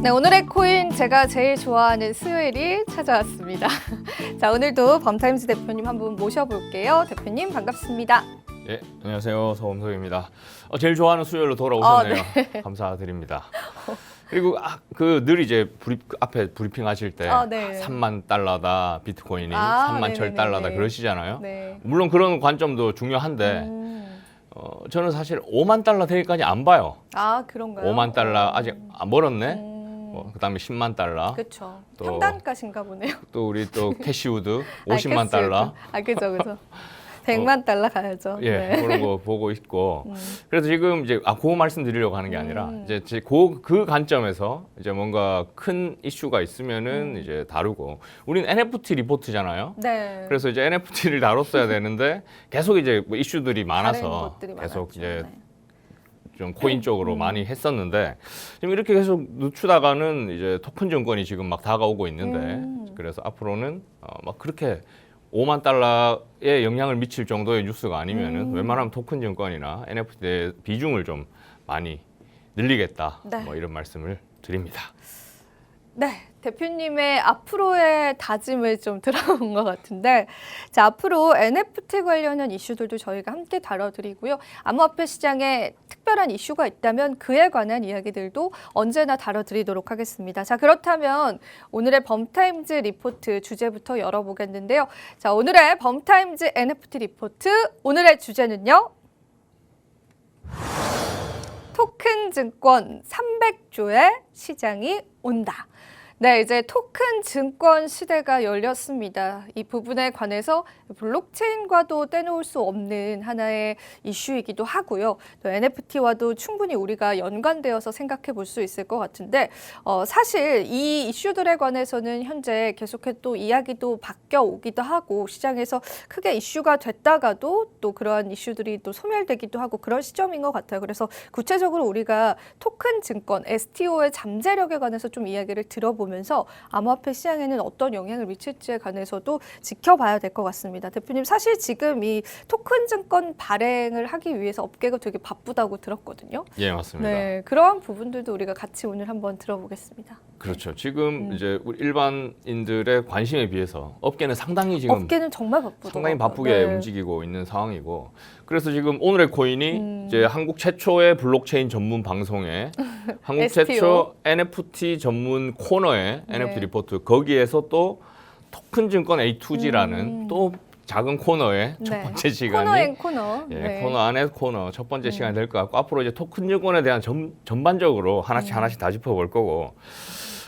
네, 오늘의 코인 제가 제일 좋아하는 수요일이 찾아왔습니다. 자, 오늘도 범타임스 대표님 한 분 모셔볼게요. 대표님 반갑습니다. 예, 안녕하세요. 서범석입니다. 제일 좋아하는 수요일로 돌아오셨네요. 네. 감사드립니다. 그리고 늘 이제 앞에 브리핑 하실 때 네. 3만 달러다 비트코인이 3만 네네네네. 천 달러다 그러시잖아요. 네. 물론 그런 관점도 중요한데 저는 사실 5만 달러 되기까지 안 봐요. 그런가요? 5만 달러 아직 멀었네. 그다음에 10만 달러. 그렇죠. 또- 평단가신가 보네요. 또 우리 또 캐시우드 50만 달러. 그죠. 100만 달러 가야죠. 예, 네. 그런 거 보고 있고. 그래서 지금 이제 그거 말씀드리려고 하는 게 아니라 이제 그 관점에서 이제 뭔가 큰 이슈가 있으면은 이제 다루고. 우리는 NFT 리포트잖아요. 네. 그래서 이제 NFT를 다뤘어야 되는데 계속 이제 뭐 이슈들이 다른 많아서 것들이 계속 많았죠. 이제 네. 좀 코인 쪽으로 많이 했었는데 지금 이렇게 계속 늦추다가는 이제 토큰 증권이 지금 막 다가오고 있는데 그래서 앞으로는 막 그렇게 5만 달러에 영향을 미칠 정도의 뉴스가 아니면은 웬만하면 토큰 증권이나 NFT의 비중을 좀 많이 늘리겠다. 네. 뭐 이런 말씀을 드립니다. 네, 대표님의 앞으로의 다짐을 좀 들어본 것 같은데, 자, 앞으로 NFT 관련한 이슈들도 저희가 함께 다뤄드리고요. 암호화폐 시장에 특별한 이슈가 있다면 그에 관한 이야기들도 언제나 다뤄드리도록 하겠습니다. 자, 그렇다면 오늘의 범타임즈 리포트 주제부터 열어보겠는데요. 자, 오늘의 범타임즈 NFT 리포트, 오늘의 주제는요. 토큰 증권 300조의 시장이 온다. 네, 이제 토큰 증권 시대가 열렸습니다. 이 부분에 관해서 블록체인과도 떼놓을 수 없는 하나의 이슈이기도 하고요. 또 NFT와도 충분히 우리가 연관되어서 생각해 볼 수 있을 것 같은데 사실 이 이슈들에 관해서는 현재 계속해서 또 이야기도 바뀌어 오기도 하고 시장에서 크게 이슈가 됐다가도 또 그러한 이슈들이 또 소멸되기도 하고 그런 시점인 것 같아요. 그래서 구체적으로 우리가 토큰 증권, STO의 잠재력에 관해서 좀 이야기를 들어보면서 암호화폐 시장에는 어떤 영향을 미칠지에 관해서도 지켜봐야 될 것 같습니다. 대표님, 사실 지금 이 토큰 증권 발행을 하기 위해서 업계가 되게 바쁘다고 들었거든요. 예, 맞습니다. 네, 그러한 부분들도 우리가 같이 오늘 한번 들어보겠습니다. 그렇죠. 지금 이제 우리 일반인들의 관심에 비해서 업계는 상당히 지금 업계는 정말 바쁘더라고요. 상당히 바쁘게 네. 움직이고 있는 상황이고 그래서 지금 오늘의 코인이 이제 한국 최초의 블록체인 전문 방송에 한국 STO. 최초 NFT 전문 코너에 네. NFT 리포트 거기에서 또 토큰 증권 A2G라는 또 작은 코너의 첫 네. 번째 시간이 코너앤 코너. 예, 네. 코너 안에 코너 첫 번째 시간이 될 것 같고 앞으로 이제 토큰 증권에 대한 전반적으로 하나씩 다 짚어볼 거고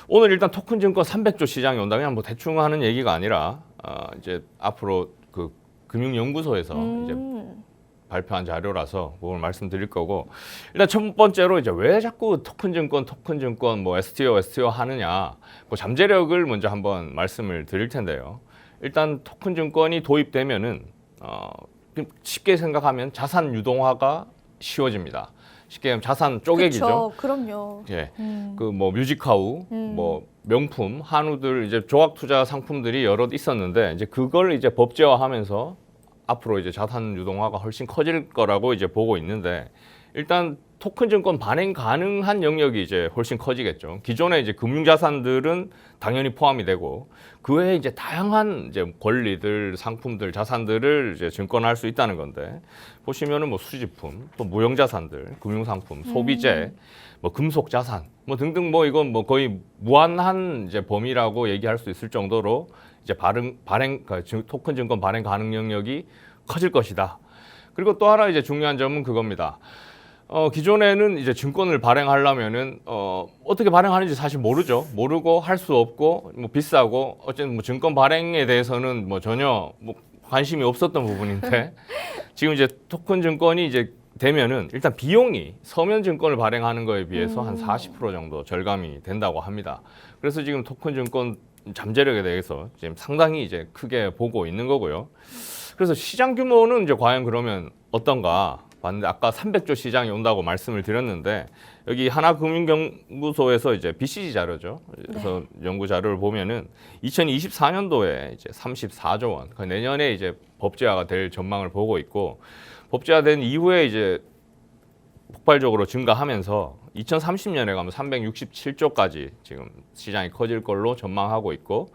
오늘 일단 토큰 증권 300조 시장이 온다 그냥 뭐 대충 하는 얘기가 아니라 이제 앞으로 그 금융연구소에서 이제 발표한 자료라서 그걸 말씀드릴 거고 일단 첫 번째로 이제 왜 자꾸 토큰 증권 뭐 STO 하느냐 그 잠재력을 먼저 한번 말씀을 드릴 텐데요. 일단 토큰 증권이 도입되면은 쉽게 생각하면 자산 유동화가 쉬워집니다. 쉽게 하면 자산 쪼개기죠. 그렇죠. 그럼요. 예, 그 뭐 뮤직하우, 뭐 명품, 한우들 이제 조각 투자 상품들이 여럿 있었는데 이제 그걸 이제 법제화하면서 앞으로 이제 자산 유동화가 훨씬 커질 거라고 이제 보고 있는데 일단 토큰 증권 발행 가능한 영역이 이제 훨씬 커지겠죠. 기존에 이제 금융 자산들은 당연히 포함이 되고 그 외에 이제 다양한 이제 권리들, 상품들, 자산들을 이제 증권화할 수 있다는 건데 보시면은 뭐 수집품, 또 무형 자산들, 금융 상품, 소비재, 뭐 금속 자산, 뭐 등등 뭐 이건 뭐 거의 무한한 이제 범위라고 얘기할 수 있을 정도로 이제 그러니까 토큰 증권 발행 가능 영역이 커질 것이다. 그리고 또 하나 이제 중요한 점은 그겁니다. 기존에는 이제 증권을 발행하려면은 어떻게 발행하는지 사실 모르죠. 모르고 할 수 없고 뭐 비싸고 어쨌든 뭐 증권 발행에 대해서는 뭐 전혀 뭐 관심이 없었던 부분인데 지금 이제 토큰 증권이 이제 되면은 일단 비용이 서면 증권을 발행하는 거에 비해서 한 40% 정도 절감이 된다고 합니다. 그래서 지금 토큰 증권 잠재력에 대해서 지금 상당히 이제 크게 보고 있는 거고요. 그래서 시장 규모는 이제 과연 그러면 어떤가 봤는데 아까 300조 시장이 온다고 말씀을 드렸는데 여기 하나금융연구소에서 이제 BCG 자료죠. 그래서 연구 자료를 보면은 2024년도에 이제 34조 원, 그러니까 내년에 이제 법제화가 될 전망을 보고 있고 법제화된 이후에 이제 폭발적으로 증가하면서 2030년에 가면 367조까지 지금 시장이 커질 걸로 전망하고 있고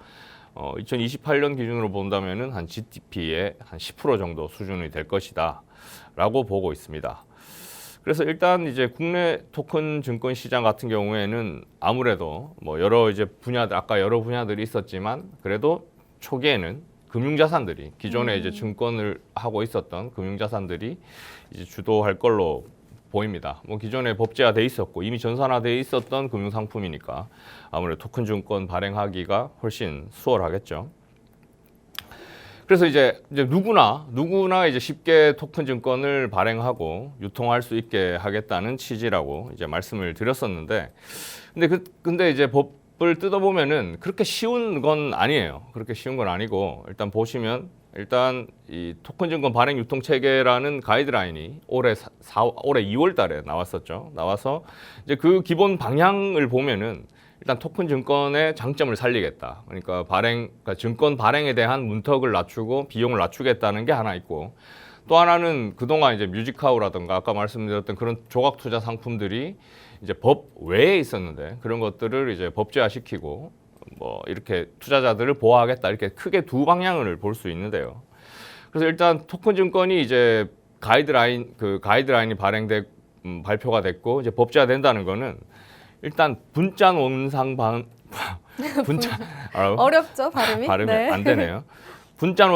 2028년 기준으로 본다면은 한 GDP의 한 10% 정도 수준이 될 것이다라고 보고 있습니다. 그래서 일단 이제 국내 토큰 증권 시장 같은 경우에는 아무래도 뭐 여러 이제 분야들 아까 여러 분야들이 있었지만 그래도 초기에는 금융자산들이 기존에 이제 증권을 하고 있었던 금융자산들이 이제 주도할 걸로 보입니다. 뭐 기존에 법제화돼 있었고 이미 전산화돼 있었던 금융상품이니까 아무래도 토큰 증권 발행하기가 훨씬 수월하겠죠. 그래서 이제 누구나 이제 쉽게 토큰 증권을 발행하고 유통할 수 있게 하겠다는 취지라고 이제 말씀을 드렸었는데, 근데 이제 법을 뜯어보면은 그렇게 쉬운 건 아니에요. 그렇게 쉬운 건 아니고 일단 보시면 일단 이 토큰 증권 발행 유통 체계라는 가이드라인이 올해 2월달에 나왔었죠. 나와서 이제 그 기본 방향을 보면은 일단 토큰 증권의 장점을 살리겠다. 그러니까 증권 발행에 대한 문턱을 낮추고 비용을 낮추겠다는 게 하나 있고, 또 하나는 그동안 이제 뮤직하우라든가 아까 말씀드렸던 그런 조각 투자 상품들이 이제 법 외에 있었는데 그런 것들을 이제 법제화시키고 뭐 이렇게 투자자들을 보호하겠다, 이렇게 크게 두 방향을 볼 수 있는데요. 그래서 일단 토큰 증권이 이제 가이드라인이 발표가 됐고 이제 법제화된다는 거는 일단 분산 원장 어렵죠, 발음이? 네. 안 되네요. 분산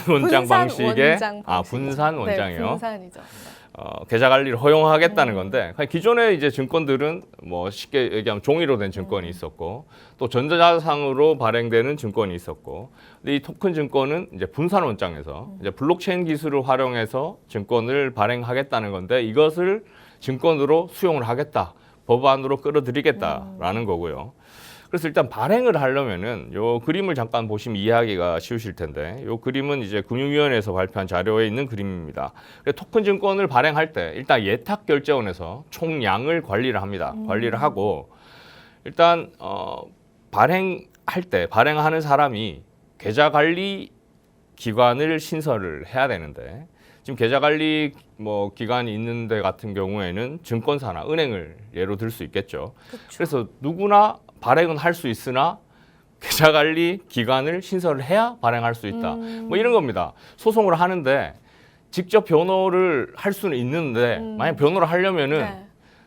원장 방식의 분산 네, 원장이요. 분산이죠. 계좌 관리를 허용하겠다는 건데, 기존에 이제 증권들은 뭐 쉽게 얘기하면 종이로 된 증권이 있었고 또 전자상으로 발행되는 증권이 있었고, 근데 이 토큰 증권은 이제 분산 원장에서 이제 블록체인 기술을 활용해서 증권을 발행하겠다는 건데, 이것을 증권으로 수용을 하겠다, 법안으로 끌어들이겠다라는 거고요. 그래서 일단 발행을 하려면은 요 그림을 잠깐 보시면 이해하기가 쉬우실 텐데, 요 그림은 이제 금융위원회에서 발표한 자료에 있는 그림입니다. 토큰 증권을 발행할 때 일단 예탁결제원에서 총량을 관리를 합니다. 관리를 하고 일단 발행하는 사람이 계좌관리 기관을 신설을 해야 되는데, 지금 계좌관리 기관이 있는 데 같은 경우에는 증권사나 은행을 예로 들 수 있겠죠. 그쵸. 그래서 누구나 발행은 할 수 있으나 계좌관리 기관을 신설을 해야 발행할 수 있다. 뭐 이런 겁니다. 소송을 하는데 직접 변호를 할 수는 있는데 만약 변호를 하려면은 네.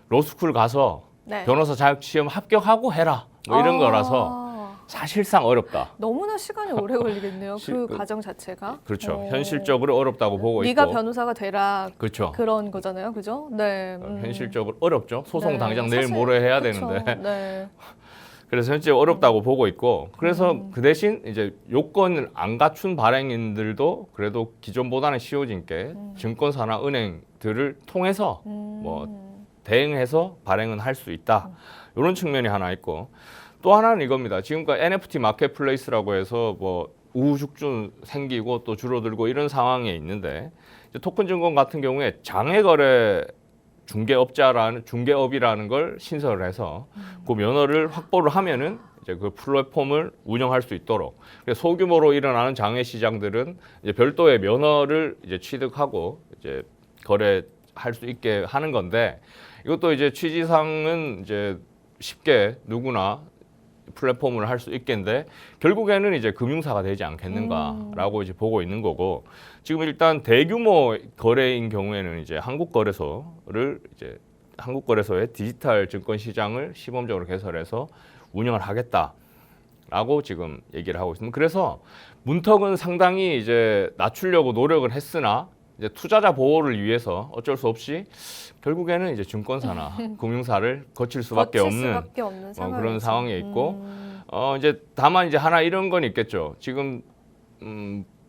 로스쿨 가서 네. 변호사 자격 시험 합격하고 해라. 뭐 이런 거라서 사실상 어렵다. 너무나 시간이 오래 걸리겠네요. 그 그- 과정 자체가. 그렇죠. 현실적으로 어렵다고 보고 네가 있고. 변호사가 되라. 그렇죠. 그런 거잖아요, 그죠? 네. 현실적으로 어렵죠. 소송 네. 당장 내일 사실, 모레 해야 그쵸. 되는데. 네. 그래서 현재 어렵다고 보고 있고, 그래서 그 대신 이제 요건을 안 갖춘 발행인들도 그래도 기존보다는 쉬워진 게 증권사나 은행들을 통해서 뭐 대응해서 발행은 할 수 있다. 이런 측면이 하나 있고, 또 하나는 이겁니다. 지금까지 NFT 마켓플레이스라고 해서 뭐 우후죽순 생기고 또 줄어들고 이런 상황에 있는데, 이제 토큰 증권 같은 경우에 장외거래 중개업이라는 걸 신설을 해서 그 면허를 확보를 하면은 이제 그 플랫폼을 운영할 수 있도록, 그래서 소규모로 일어나는 장외 시장들은 이제 별도의 면허를 이제 취득하고 이제 거래할 수 있게 하는 건데, 이것도 이제 취지상은 이제 쉽게 누구나 플랫폼을 할 수 있겠는데 결국에는 이제 금융사가 되지 않겠는가라고 이제 보고 있는 거고, 지금 일단 대규모 거래인 경우에는 이제 한국거래소의 디지털 증권 시장을 시범적으로 개설해서 운영을 하겠다라고 지금 얘기를 하고 있습니다. 그래서 문턱은 상당히 이제 낮추려고 노력을 했으나 이제 투자자 보호를 위해서 어쩔 수 없이 결국에는 이제 증권사나 금융사를 거칠 수밖에 없는 그런 상황에 있고, 이제 다만 이제 하나 이런 건 있겠죠. 지금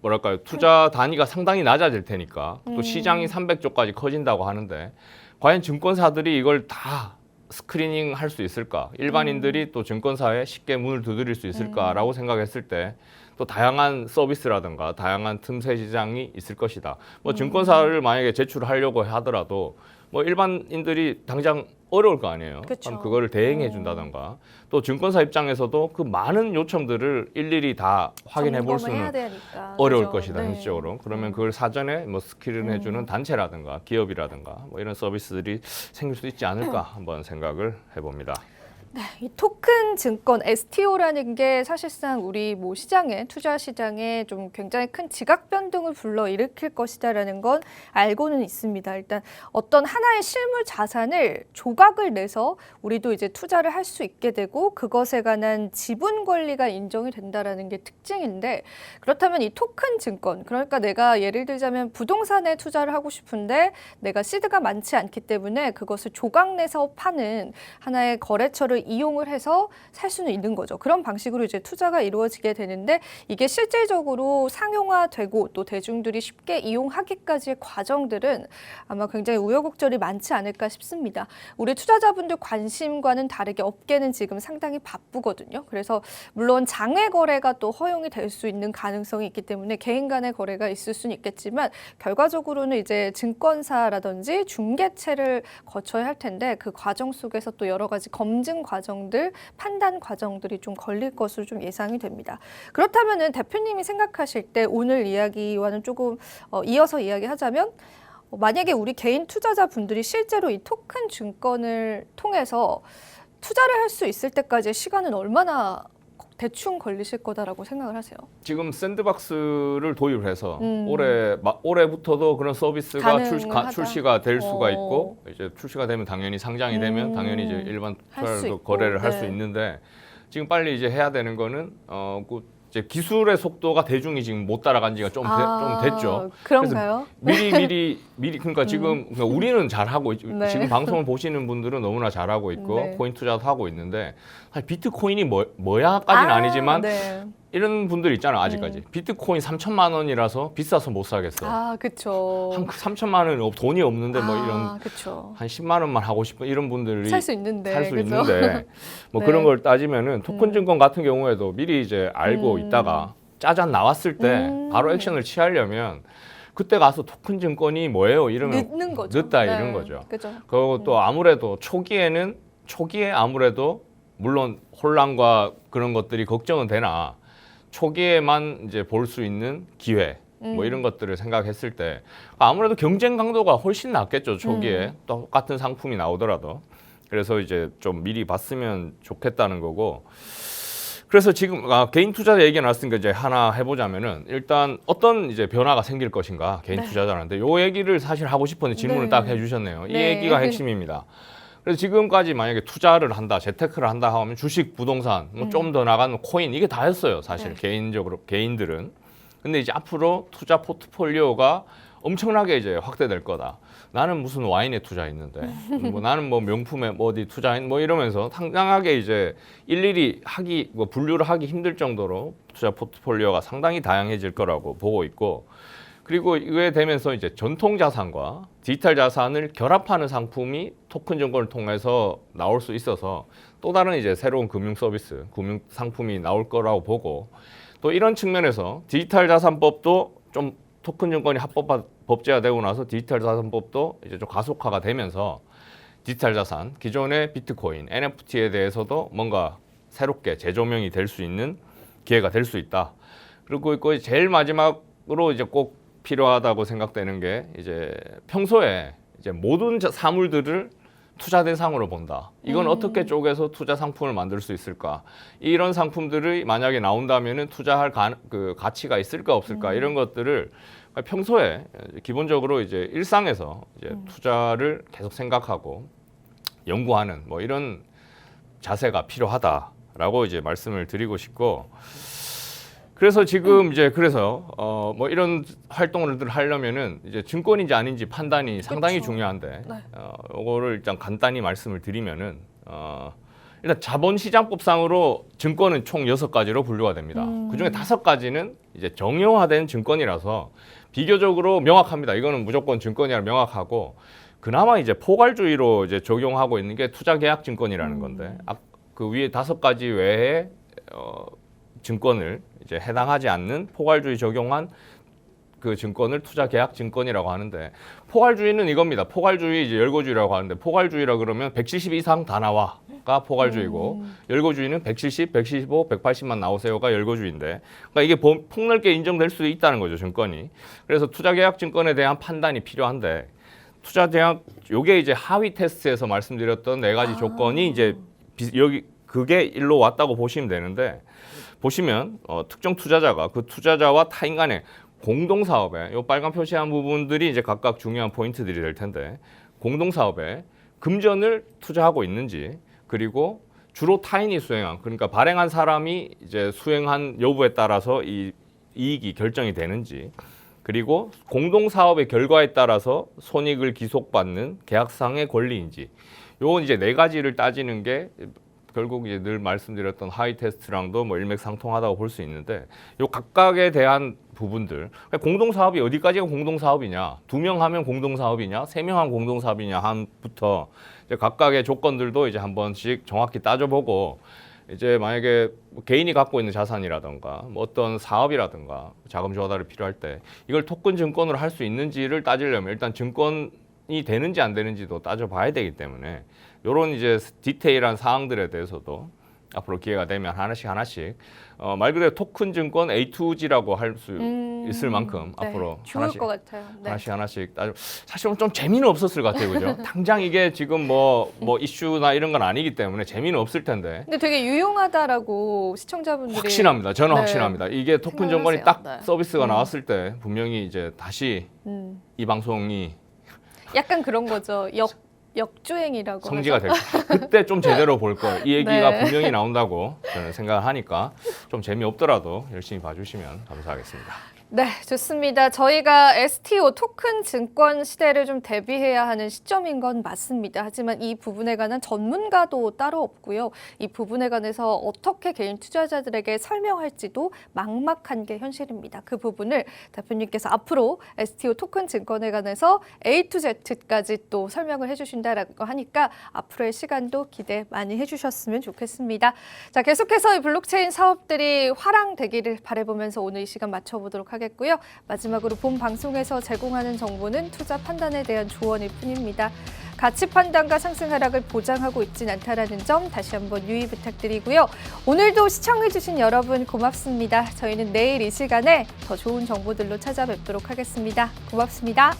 뭐랄까요, 투자 단위가 상당히 낮아질 테니까 또 시장이 300조까지 커진다고 하는데 과연 증권사들이 이걸 다 스크리닝 할 수 있을까? 일반인들이 또 증권사에 쉽게 문을 두드릴 수 있을까라고 생각했을 때 또 다양한 서비스라든가 다양한 틈새 시장이 있을 것이다. 뭐 증권사를 만약에 제출하려고 하더라도 뭐 일반인들이 당장 어려울 거 아니에요. 그쵸. 그럼 그거를 대행해 준다던가 또 증권사 입장에서도 그 많은 요청들을 일일이 다 확인해 볼 점검을 해야 수는 되니까. 어려울 그죠? 것이다 네. 현실적으로. 그러면 그걸 사전에 뭐 스크린 해주는 단체라든가 기업이라든가 뭐 이런 서비스들이 생길 수 있지 않을까 한번 생각을 해봅니다. 이 토큰 증권 STO라는 게 사실상 우리 뭐 시장에 투자 시장에 좀 굉장히 큰 지각 변동을 불러일으킬 것이다라는 건 알고는 있습니다. 일단 어떤 하나의 실물 자산을 조각을 내서 우리도 이제 투자를 할 수 있게 되고 그것에 관한 지분 권리가 인정이 된다라는 게 특징인데 그렇다면 이 토큰 증권 그러니까 내가 예를 들자면 부동산에 투자를 하고 싶은데 내가 시드가 많지 않기 때문에 그것을 조각 내서 파는 하나의 거래처를 이용을 해서 살 수는 있는 거죠. 그런 방식으로 이제 투자가 이루어지게 되는데 이게 실질적으로 상용화되고 또 대중들이 쉽게 이용하기까지의 과정들은 아마 굉장히 우여곡절이 많지 않을까 싶습니다. 우리 투자자분들 관심과는 다르게 업계는 지금 상당히 바쁘거든요. 그래서 물론 장외 거래가 또 허용이 될 수 있는 가능성이 있기 때문에 개인 간의 거래가 있을 수는 있겠지만 결과적으로는 이제 증권사라든지 중개체를 거쳐야 할 텐데 그 과정 속에서 또 여러 가지 검증 과정들, 판단 과정들이 좀 걸릴 것으로 좀 예상이 됩니다. 그렇다면은 대표님이 생각하실 때 오늘 이야기와는 조금 이어서 이야기하자면 만약에 우리 개인 투자자분들이 실제로 이 토큰 증권을 통해서 투자를 할 수 있을 때까지의 시간은 얼마나 대충 걸리실 거다라고 생각을 하세요? 지금 샌드박스를 도입해서 올해부터도 그런 서비스가 가능하다. 출시가 될 수가 있고 이제 출시가 되면 당연히 상장이 되면 당연히 이제 일반 할수 투자자도 있고, 거래를 할 수 네. 있는데 지금 빨리 이제 해야 되는 거는 이제 기술의 속도가 대중이 지금 못 따라간 지가 좀 됐죠. 그런가요? 미리 그러니까 지금 그러니까 우리는 잘 하고 네. 지금 방송을 보시는 분들은 너무나 잘 하고 있고 네. 코인 투자도 하고 있는데 사실 비트코인이 뭐야까지는 아니지만 네. 이런 분들 있잖아 아직까지 비트코인 3천만 원이라서 비싸서 못 사겠어. 아, 그렇죠. 한 3천만 원 돈이 없는데 뭐 이런 그렇죠. 한 10만 원만 하고 싶은 이런 분들이 살 수 있는데. 살 수 그죠? 있는데 뭐 네. 그런 걸 따지면은 토큰 증권 같은 경우에도 미리 이제 알고 있다가 짜잔 나왔을 때 바로 액션을 취하려면 그때 가서 토큰 증권이 뭐예요 이러면 늦는 거죠. 늦다 이런 거죠. 그죠. 그리고 또 아무래도 초기에 아무래도 물론 혼란과 그런 것들이 걱정은 되나 초기에만 이제 볼 수 있는 기회 뭐 이런 것들을 생각했을 때 아무래도 경쟁 강도가 훨씬 낮겠죠 초기에 똑같은 상품이 나오더라도 그래서 이제 좀 미리 봤으면 좋겠다는 거고 그래서 지금 개인 투자자 얘기가 나왔으니까 이제 하나 해보자면은 일단 어떤 이제 변화가 생길 것인가 개인 투자자한테 요 얘기를 사실 하고 싶었는데 질문을 네. 딱 해주셨네요. 이 네. 얘기가 핵심입니다. 그래서 지금까지 만약에 투자를 한다, 재테크를 한다 하면 주식, 부동산, 뭐 좀 더 나가는 코인 이게 다였어요. 사실 개인들은. 근데 이제 앞으로 투자 포트폴리오가 엄청나게 이제 확대될 거다. 나는 무슨 와인에 투자했는데, 뭐 나는 뭐 명품에 뭐 어디 투자했 뭐 이러면서 상당하게 이제 일일이 분류를 하기 힘들 정도로 투자 포트폴리오가 상당히 다양해질 거라고 보고 있고. 그리고 이게 되면서 이제 전통 자산과 디지털 자산을 결합하는 상품이 토큰 증권을 통해서 나올 수 있어서 또 다른 이제 새로운 금융 서비스, 금융 상품이 나올 거라고 보고 또 이런 측면에서 디지털 자산법도 좀 토큰 증권이 법제화되고 나서 디지털 자산법도 이제 좀 가속화가 되면서 디지털 자산, 기존의 비트코인, NFT에 대해서도 뭔가 새롭게 재조명이 될 수 있는 기회가 될 수 있다. 그리고 제일 마지막으로 이제 꼭 필요하다고 생각되는 게 이제 평소에 이제 모든 사물들을 투자 대상으로 본다. 이건 어떻게 쪼개서 투자 상품을 만들 수 있을까? 이런 상품들이 만약에 나온다면은 투자할 가치가 있을까 없을까? 이런 것들을 평소에 기본적으로 이제 일상에서 이제 투자를 계속 생각하고 연구하는 뭐 이런 자세가 필요하다라고 이제 말씀을 드리고 싶고. 그래서 지금 이제 뭐 이런 활동을 하려면은 이제 증권인지 아닌지 판단이 상당히 그렇죠. 중요한데 네. 이거를 일단 간단히 말씀을 드리면은 일단 자본시장법상으로 증권은 총 6가지로 분류가 됩니다. 그중에 5가지는 이제 정형화된 증권이라서 비교적으로 명확합니다. 이거는 무조건 증권이라 명확하고 그나마 이제 포괄주의로 이제 적용하고 있는 게 투자계약증권이라는 건데 그 위에 5가지 외에 증권을 이제 해당하지 않는 포괄주의 적용한 그 증권을 투자 계약 증권이라고 하는데 포괄주의는 이겁니다. 포괄주의 이제 열거주의라고 하는데 포괄주의라 그러면 170 이상 다 나와가 포괄주의고 열거주의는 170, 175, 180만 나오세요가 열거주의인데 그러니까 이게 폭넓게 인정될 수도 있다는 거죠, 증권이. 그래서 투자 계약 증권에 대한 판단이 필요한데 투자 계약 요게 이제 하위 테스트에서 말씀드렸던 네 가지 조건이 이제 여기 그게 일로 왔다고 보시면 되는데 보시면 특정 투자자가 그 투자자와 타인 간의 공동사업에 요 빨간 표시한 부분들이 이제 각각 중요한 포인트들이 될 텐데 공동사업에 금전을 투자하고 있는지 그리고 주로 타인이 수행한 그러니까 발행한 사람이 이제 수행한 여부에 따라서 이 이익이 결정이 되는지 그리고 공동사업의 결과에 따라서 손익을 기속받는 계약상의 권리인지 요건 이제 네 가지를 따지는 게 결국 이제 늘 말씀드렸던 하위 테스트랑도 뭐 일맥상통하다고 볼 수 있는데 요 각각에 대한 부분들 공동사업이 어디까지가 공동사업이냐 2명 하면 공동사업이냐 3명 하면 공동사업이냐 한부터 이제 각각의 조건들도 이제 한 번씩 정확히 따져보고 이제 만약에 개인이 갖고 있는 자산이라든가 뭐 어떤 사업이라든가 자금 조달이 필요할 때 이걸 토큰 증권으로 할 수 있는지를 따지려면 일단 증권이 되는지 안 되는지도 따져봐야 되기 때문에 이런 이제 디테일한 사항들에 대해서도 앞으로 기회가 되면 하나씩 말 그대로 토큰 증권 A2G라고 할 수 있을 만큼 네, 앞으로 좋을 것 같아요. 네. 하나씩 사실은 좀 재미는 없었을 것 같아요, 그죠? 당장 이게 지금 뭐 이슈나 이런 건 아니기 때문에 재미는 없을 텐데. 근데 되게 유용하다라고 시청자분들이 확신합니다. 저는 네. 확신합니다. 이게 토큰 증권이 딱 네. 서비스가 나왔을 때 분명히 이제 다시 이 방송이 약간 그런 거죠. 역주행이라고 성지가 하죠. 될 거예요. 그때 좀 제대로 볼 거예요. 이 얘기가 네. 분명히 나온다고 저는 생각을 하니까 좀 재미없더라도 열심히 봐주시면 감사하겠습니다. 네, 좋습니다. 저희가 STO 토큰 증권 시대를 좀 대비해야 하는 시점인 건 맞습니다. 하지만 이 부분에 관한 전문가도 따로 없고요. 이 부분에 관해서 어떻게 개인 투자자들에게 설명할지도 막막한 게 현실입니다. 그 부분을 대표님께서 앞으로 STO 토큰 증권에 관해서 A to Z까지 또 설명을 해주신다라고 하니까 앞으로의 시간도 기대 많이 해주셨으면 좋겠습니다. 자, 계속해서 이 블록체인 사업들이 화랑되기를 바라보면서 오늘 이 시간 맞춰보도록 하겠습니다. 고요. 마지막으로 본 방송에서 제공하는 정보는 투자 판단에 대한 조언일 뿐입니다. 가치 판단과 상승 하락을 보장하고 있진 않다라는 점 다시 한번 유의 부탁드리고요. 오늘도 시청해주신 여러분 고맙습니다. 저희는 내일 이 시간에 더 좋은 정보들로 찾아뵙도록 하겠습니다. 고맙습니다.